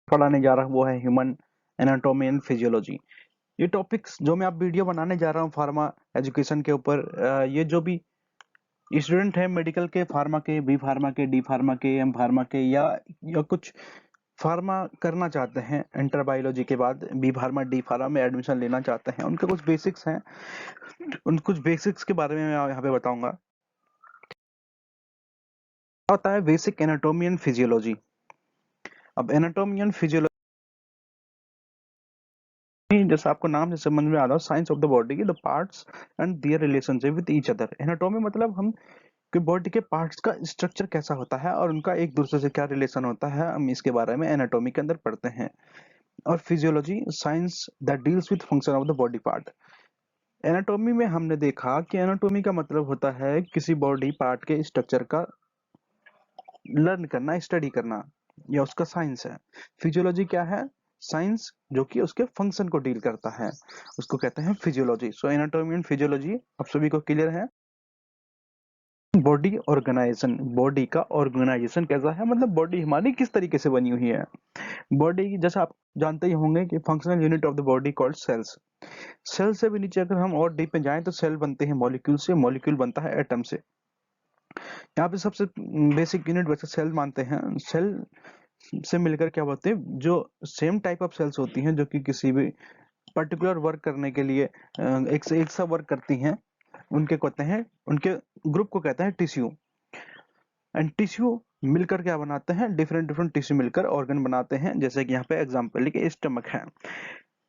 पढ़ाने जा रहा हूँ वो है ह्यूमन एनाटॉमी एंड फिजियोलॉजी। ये टॉपिक्स जो मैं अब वीडियो बनाने जा रहा हूँ फार्मा एजुकेशन के ऊपर, ये जो भी स्टूडेंट है मेडिकल के, फार्मा के, बी फार्मा के, डी फार्मा के, एम फार्मा के, या कुछ फार्मा करना चाहते हैं इंटर बायोलॉजी के बाद बी फार्मा डी फार्मा में एडमिशन लेना चाहते हैं, उनके कुछ बेसिक्स हैं। उन कुछ बेसिक्स के बारे में मैं यहाँ पे बताऊंगा। क्या होता है बेसिक एनाटॉमी एंड फिजियोलॉजी। अब एनाटॉमी एंड फिजियोलॉजी जैसा आपको नाम से समझ में आ रहा हो, साइंस ऑफ द बॉडी की the parts and their relationship with each other. Anatomy मतलब हम कि बॉडी के पार्ट्स का स्ट्रक्चर कैसा होता है और उनका एक दूसरे से क्या रिलेशन होता है, हम इसके बारे में एनाटॉमी के अंदर पढ़ते हैं। और physiology science that deals with function of the body part. Anatomy में हमने देखा कि एनाटॉमी का मतलब होता है किसी बॉडी पार्ट के स्ट्रक्चर का लर्न करना, स्टडी करना, या उसका साइंस है। फिजियोलॉजी क्या है? साइंस जो कि उसके फंक्शन को डील करता है, उसको कहते हैं physiology. So anatomy and physiology आप सभी को क्लियर है। बॉडी ऑर्गेनाइजेशन, बॉडी का ऑर्गेनाइजेशन कैसा है, मतलब बॉडी हमारी किस तरीके से बनी हुई है। बॉडी जैसा आप जानते ही होंगे कि functional unit of the body called cells. Cell से भी नीचे अगर हम और डीप में जाएं तो सेल बनते हैं मॉलिक्यूल से, मॉलिक्यूल बनता है एटम से। यहाँ पे सबसे बेसिक यूनिट वैसे सेल मानते हैं। सेल से मिलकर क्या होते हैं, जो सेम टाइप ऑफ सेल्स होती हैं जो कि किसी भी पर्टिकुलर वर्क करने के लिए एक से एक सा वर्क करती हैं, उनके कहते हैं, उनके ग्रुप को कहते हैं टिश्यू। एंड टिश्यू मिलकर क्या बनाते हैं, डिफरेंट डिफरेंट टिश्यू मिलकर ऑर्गन बनाते हैं, जैसे कि यहाँ पे एग्जांपल लिखे स्टमक है।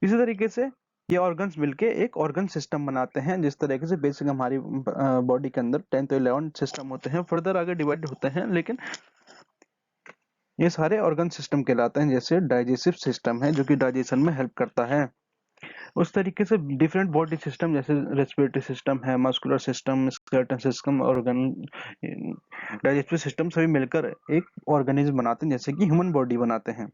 इसी तरीके से ये ऑर्गन्स मिलके एक ऑर्गन सिस्टम बनाते हैं। जिस तरीके से बेसिक हमारी बॉडी के अंदर 10 to 11 सिस्टम होते हैं, फर्दर आगे डिवाइड होते हैं, लेकिन ये सारे ऑर्गन सिस्टम कहलाते हैं। जैसे डाइजेस्टिव सिस्टम है जो कि डाइजेशन में हेल्प करता है, उस तरीके से डिफरेंट बॉडी सिस्टम जैसे रेस्पिरेटरी सिस्टम है, muscular system, skeletal system, organ, digestive system सभी मिलकर एक ऑर्गेनिज्म बनाते हैं, जैसे कि ह्यूमन बॉडी बनाते हैं।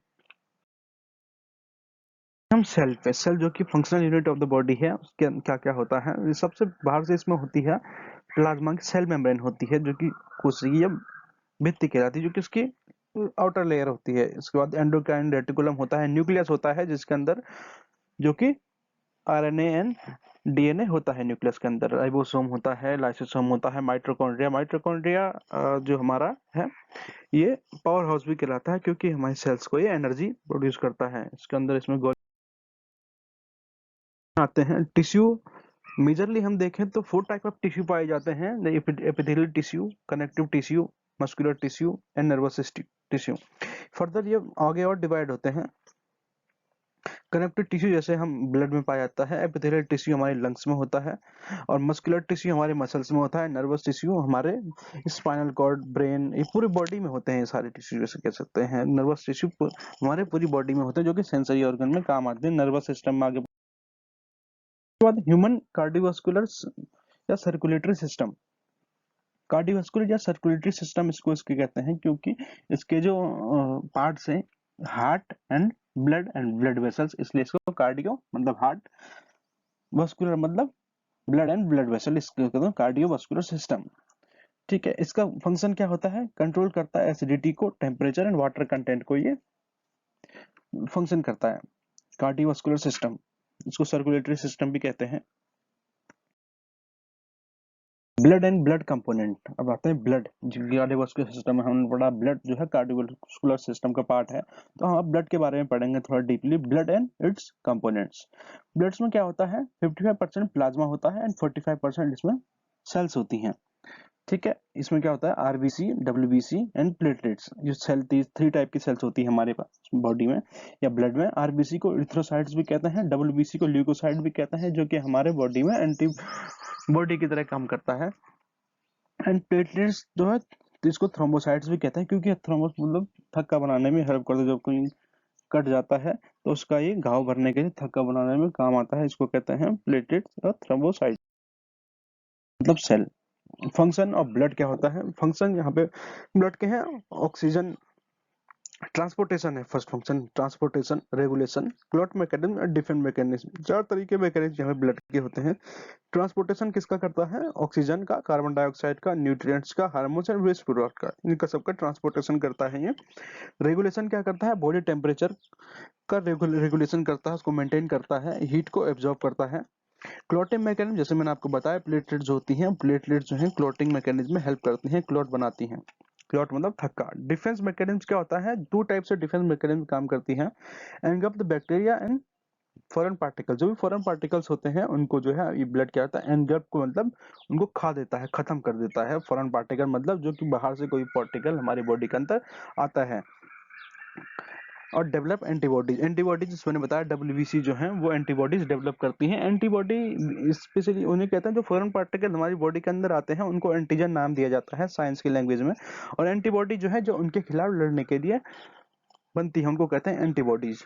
हम सेल पे, सेल जो कि functional unit of the body है, उसके क्या क्या होता है। सबसे बाहर से इसमें होती है प्लाज्मा की सेल मेम्ब्रेन होती है, जो कि कोशिकी या भित्ति कहलाती है, जो कि उसकी आउटर लेयर होती है। इसके बाद एंडोक्राइन रेटिकुलम होता है, न्यूक्लियस होता है जिसके अंदर जो कि आरएनए एंड डीएनए होता है। न्यूक्लियस के अंदर राइबोसोम होता है, लाइसोसोम होता है, माइटोकॉन्ड्रिया, माइटोकॉन्ड्रिया जो हमारा है ये पावर हाउस भी कहलाता है, क्योंकि हमारे सेल्स को ये एनर्जी प्रोड्यूस करता है। इसके अंदर इसमें आते हैं टिश्यू। मेजरली हम देखें तो 4 टाइप ऑफ टिश्यू पाए जाते हैं, epithelial tissue, connective tissue, muscular tissue and nervous tissue. Further ये आगे और डिवाइड होते हैं। कनेक्टिव टिश्यू जैसे हम ब्लड में पाया जाता है, एपिथेलियल टिश्यू हमारे लंग्स में होता है, और मस्कुलर टिश्यू हमारे मसल्स में होता है, नर्वस टिश्यू हमारे स्पाइनल कॉर्ड, ब्रेन, ये पूरी बॉडी में होते हैं। सारे टिश्यू जैसे कह सकते हैं, नर्वस टिश्यू हमारे पूरी बॉडी में होते हैं, जो कि सेंसरी ऑर्गन में काम आते हैं, नर्वस सिस्टम में आगे। बाद ह्यूमन कार्डियोवास्कुलर या सर्कुलेटरी सिस्टम। कार्डियोवास्कुलर या सर्कुलेटरी सिस्टम इसको इसके कहते हैं, क्योंकि इसके जो पार्ट्स हैं हार्ट एंड ब्लड वेसल्स, इसलिए इसको कार्डियो मतलब हार्ट, वास्कुलर मतलब ब्लड एंड ब्लड वेसल, इसको कहते हैं कार्डियोवास्कुलर सिस्टम। ठीक है, इसका फंक्शन क्या होता है, कंट्रोल करता है एसिडिटी को, टेम्परेचर एंड वाटर कंटेंट को, ये फंक्शन करता है कार्डियोवास्कुलर सिस्टम। इसको सर्कुलेटरी सिस्टम भी कहते हैं। ब्लड एंड ब्लड कंपोनेंट, अब आते हैं ब्लड। कार्डियोवास्कुलर सिस्टम में हमने पढ़ा ब्लड जो है कार्डियोवास्कुलर सिस्टम का पार्ट है, तो हम अब ब्लड के बारे में पढ़ेंगे थोड़ा deeply. Blood and it's components. Bloods में क्या होता है, 55% प्लाज्मा होता है एंड 45% इसमें सेल्स होती हैं। ठीक है, इसमें क्या होता है, आरबीसी, डब्ल्यूबीसी एंड प्लेटलेट्स, जो सेल 3 टाइप की सेल्स होती है हमारे पास बॉडी में या ब्लड में। आरबीसी को इरिथ्रोसाइट्स भी कहते हैं, डब्ल्यूबीसी को ल्यूकोसाइट भी कहते हैं, जो कि हमारे बॉडी में एंटी बॉडी की तरह काम करता है। एंड प्लेटलेट्स जो है तो इसको थ्रोम्बोसाइट्स भी कहते हैं, क्योंकि थ्रोम्बोस मतलब थक्का बनाने में हेल्प करता है। जब कोई कट जाता है तो उसका ये घाव भरने के लिए थक्का बनाने में काम आता है, इसको कहते हैं प्लेटलेट्स और थ्रोम्बोसाइट मतलब सेल। फंक्शन ऑफ ब्लड क्या होता है, फंक्शन यहाँ पे ब्लड के हैं, ऑक्सीजन ट्रांसपोर्टेशन है first function, transportation, regulation, clot mechanism और डिफेंस मैकेनिज्म। चार तरीके मैकेनिज्म यहाँ ब्लड के होते हैं। ट्रांसपोर्टेशन किसका करता है? ऑक्सीजन का, कार्बन डाइऑक्साइड का, न्यूट्रिएंट्स का, हार्मोन्स एंड वेस्ट प्रोडक्ट का, इनका सबका ट्रांसपोर्टेशन करता है ये। रेगुलेशन क्या करता है? बॉडी टेम्परेचर का रेगुलेशन करता है, उसको मेंटेन करता है, हीट को एब्जॉर्ब करता है। क्लॉटिंग मैकेनिज्म, जैसे मैंने आपको बताया, प्लेटलेट्स होती हैं, प्लेटलेट्स जो हैं क्लॉटिंग मैकेनिज्म में हेल्प करती हैं, क्लॉट बनाती हैं। क्लॉट मतलब थक्का। डिफेंस मैकेनिज्म क्या होता है? टू टाइप से डिफेंस मैकेनिज्म काम करती है। Engulf the bacteria and foreign particle, जो भी फॉरेन पार्टिकल्स होते हैं उनको जो है ये ब्लड क्या होता है? एनगल्फ को मतलब उनको खा देता है, खत्म कर देता है। फॉरेन पार्टिकल मतलब जो कि बाहर से कोई पार्टिकल हमारी बॉडी के अंदर आता है। और डेवलप एंटीबॉडीज, एंटीबॉडीज जिस मैंने बताया डब्ल्यूबीसी जो है वो एंटीबॉडीज डेवलप करती हैं। एंटीबॉडी स्पेशली उन्हें कहते हैं जो फॉरेन पार्टिकल हमारी बॉडी के अंदर आते हैं उनको एंटीजन नाम दिया जाता है साइंस की लैंग्वेज में। और एंटीबॉडी जो है जो उनके खिलाफ लड़ने के लिए बनती है उनको कहते हैं एंटीबॉडीज।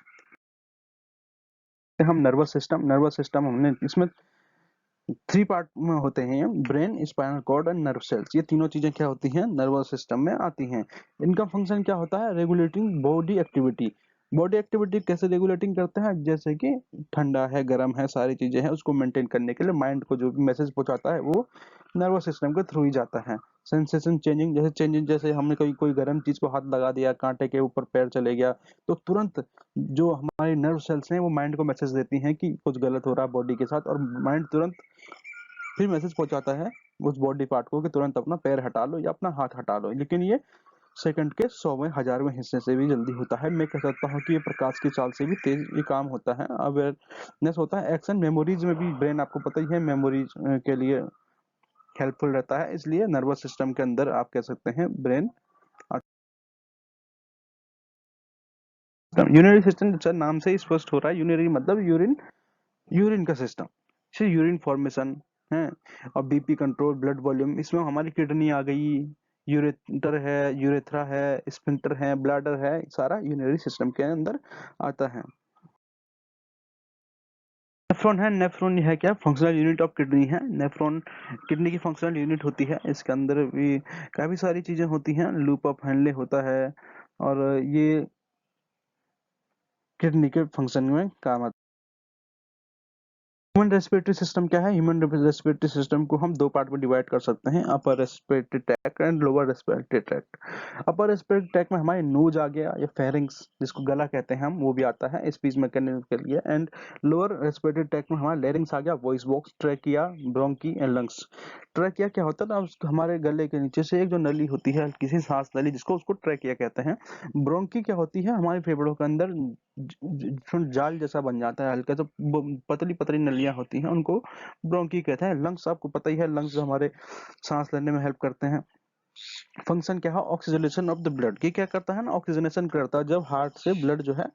हम नर्वस सिस्टम हमने इसमें थ्री पार्ट में होते हैं, ब्रेन, स्पाइनल कॉर्ड और नर्व सेल्स। ये तीनों चीजें क्या होती हैं? नर्वस सिस्टम में आती हैं। इनका फंक्शन क्या होता है? Regulating body activity. Body activity कैसे रेगुलेटिंग करते हैं? जैसे कि ठंडा है, गर्म है, सारी चीजें हैं, उसको मेंटेन करने के लिए माइंड को जो भी मैसेज पहुंचाता है वो नर्वस सिस्टम के थ्रू ही जाता है। सेंसेशन चेंजिंग, जैसे चेंजिंग, जैसे हमने कोई कोई गर्म चीज को हाथ लगा दिया, कांटे के ऊपर पैर चले गया, तो तुरंत जो हमारी नर्व सेल्स हैं वो माइंड को मैसेज देती हैं कि कुछ गलत हो रहा है बॉडी के साथ, और माइंड तुरंत फिर मैसेज पहुंचाता है उस बॉडी पार्ट को कि तुरंत अपना पैर हटा लो या अपना हाथ हटा लो। लेकिन ये सेकंड के 100वें 1000वें हिस्से से भी जल्दी होता है। मैं कह सकता हूँ कि ये प्रकाश की चाल से भी तेज ये काम होता है। अवेयरनेस होता है। एक्शन मेमोरीज में भी ब्रेन आपको पता ही है मेमोरीज के लिए हेल्पफुल रहता है, इसलिए नर्वस सिस्टम के अंदर आप कह सकते हैं ब्रेन। यूरिनरी सिस्टम नाम से ही स्पष्ट हो रहा है, यूरिनरी मतलब यूरिन, यूरिन का सिस्टम, जैसे यूरिन फॉर्मेशन है। और बीपी कंट्रोल, ब्लड वॉल्यूम, इसमें हमारी किडनी आ गई, यूरेटर है, यूरेथ्रा है, स्फिंक्टर है, ब्लैडर है, सारा यूरिनरी सिस्टम के अंदर आता है। नेफ्रॉन है, नेफ्रॉन है क्या? फंक्शनल यूनिट ऑफ किडनी है। नेफ्रॉन किडनी की फंक्शनल यूनिट होती है। इसके अंदर भी काफी सारी चीजें होती हैं, लूप ऑफ हेनले होता है, और ये किडनी के फंक्शन में काम आता है। ह्यूमन रेस्पिरेटरी सिस्टम क्या है? ह्यूमन रेस्पिरेटरी सिस्टम को हम दो पार्ट में डिवाइड कर सकते हैं, upper respiratory tract and lower respiratory tract. Upper respiratory tract में हमारे नोज आ गया या फेरिंग्स जिसको गला कहते हैं हम, वो भी आता है स्पीच मैकेनिज्म के लिए। एंड लोअर रेस्पिरेटरी ट्रैक्ट में हमारा लैरिंग्स आ गया, voice box, trachea, bronchi and lungs. Trachea क्या होता है ना, हमारे गले के नीचे से एक जो नली होती है, हल्की सी सांस नली, जिसको उसको ट्रैकिया कहते हैं। ब्रोंकी क्या होती है? हमारे फेफड़ों के अंदर जाल जैसा बन जाता है, हल्का सा पतली पतली नलियां होती हैं, उनको ब्रोंकी कहते हैं। लंग्स आपको पता ही है, लंग्स हमारे सांस लेने में हेल्प करते हैं। फंक्शन क्या है? Oxygenation of the blood. ये क्या करता है ना, ऑक्सीजनेशन करता है। जब हार्ट से ब्लड जो है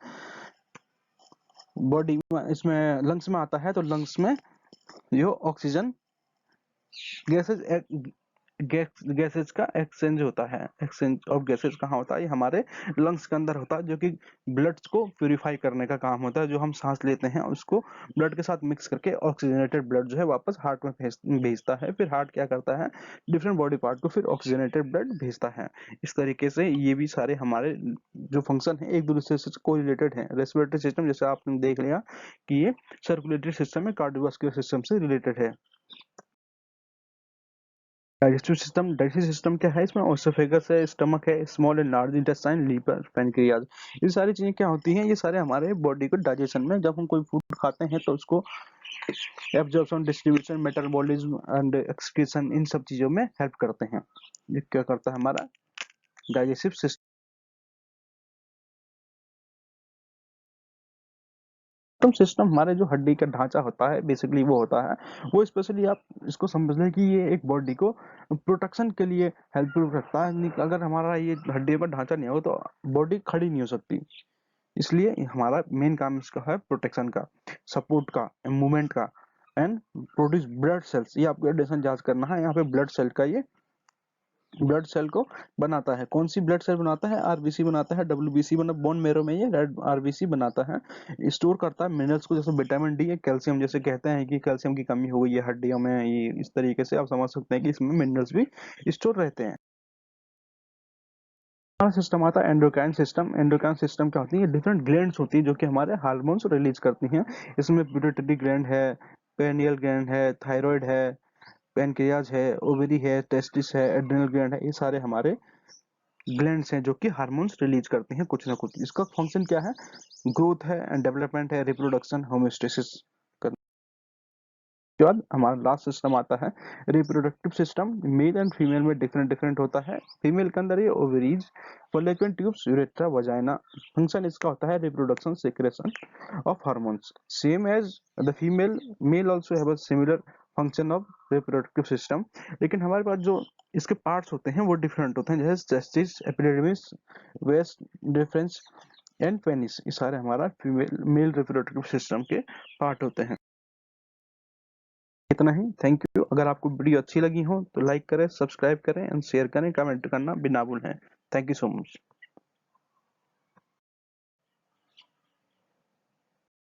बॉडी में इसमें लंग्स में आता है तो लंग्स में ये ऑक्सीजन गैसेज गैसेज का एक्सचेंज होता है। एक्सचेंज ऑफ गैसेज कहाँ होता है? ये हमारे लंग्स के अंदर होता है, जो कि ब्लड को प्यूरिफाई करने का काम होता है। जो हम सांस लेते हैं उसको ब्लड के साथ मिक्स करके ऑक्सीजनेटेड ब्लड जो है वापस हार्ट में भेजता है। फिर हार्ट क्या करता है? डिफरेंट बॉडी पार्ट को फिर ऑक्सीजनेटेड ब्लड भेजता है। इस तरीके से ये भी सारे हमारे जो फंक्शन है एक दूसरे से कोरिलेटेड है। रेस्पिरेटरी सिस्टम जैसे आपने देख लिया कि ये सर्कुलेटरी सिस्टम है, कार्डियोवास्कुलर सिस्टम से रिलेटेड है। डाइजेस्टिव सिस्टम क्या है? इसमें ओसोफेगस है, स्टमक है, small and large intestine, liver, pancreas. ये सारी चीजें क्या होती हैं? ये सारे हमारे बॉडी को डाइजेशन में, जब हम कोई फूड खाते हैं तो उसको absorption, distribution, metabolism and excretion, इन सब चीजों में हेल्प करते हैं। ये क्या करता है? हमारा डाइजेस्टिव सिस्टम सिस्टम हमारे जो हड्डी का ढांचा होता है बेसिकली वो होता है, वो स्पेशली आप इसको समझ लें कि ये एक बॉडी को प्रोटेक्शन के लिए हेल्पफुल रखता है। अगर हमारा ये हड्डी का ढांचा नहीं हो तो बॉडी खड़ी नहीं हो सकती। इसलिए हमारा मेन काम इसका है प्रोटेक्शन का, सपोर्ट का, मूवमेंट का, एंड प्रोड्यूस ब्लड सेल्स। ये आपको एडिशन जांच करना है, यहाँ पे ब्लड सेल का ये ब्लड सेल को बनाता है। कौन सी ब्लड सेल बनाता है? आरबीसी बनाता है, डब्ल्यूबीसी बना, बोन मैरो में ये रेड आरबीसी बनाता है। स्टोर करता है मिनरल्स को, जैसे विटामिन डी या कैल्शियम। जैसे कहते हैं कि कैल्शियम की कमी हो गई है हड्डियों में, ये इस तरीके से आप समझ सकते हैं कि इसमें मिनरल्स भी स्टोर रहते हैं। सिस्टम आता है एंडोक्राइन सिस्टम। एंडोक्राइन सिस्टम क्या होती है? डिफरेंट ग्लैंड्स होती है जो कि हमारे हार्मोन्स रिलीज करती हैं। इसमें पिट्यूटरी ग्लैंड है, पेनियल ग्लैंड है, थायराइड है, पैनक्रियाज है, ओवरी है, टेस्टिस है, एड्रिनल ग्लैंड है। ये सारे हमारे ग्लैंड्स हैं जो कि हार्मोन्स रिलीज करते हैं कुछ ना कुछ। इसका फंक्शन क्या है? ग्रोथ है, डेवलपमेंट है, रिप्रोडक्शन, होमोस्टेसिस। उसके बाद हमारा लास्ट सिस्टम आता है reproductive system. Male and female में डिफरेंट डिफरेंट होता है। फीमेल के अंदर ये ovaries, follicle tubes, urethra, vagina. Function इसका होता है reproduction, secretion of hormones, same as the female. Male also have a similar function of reproductive system. लेकिन हमारे पास जो इसके पार्ट्स होते हैं वो डिफरेंट होते हैं, जैसे testis, epididymis, vas deferens and penis. ये सारे हमारा फीमेल मेल रिप्रोडक्टिव सिस्टम के पार्ट होते हैं। इतना ही। Thank you. अगर आपको वीडियो अच्छी लगी हो तो लाइक करें, सब्सक्राइब करें एंड शेयर करें, कमेंट करना बिना भूलें। Thank you so much.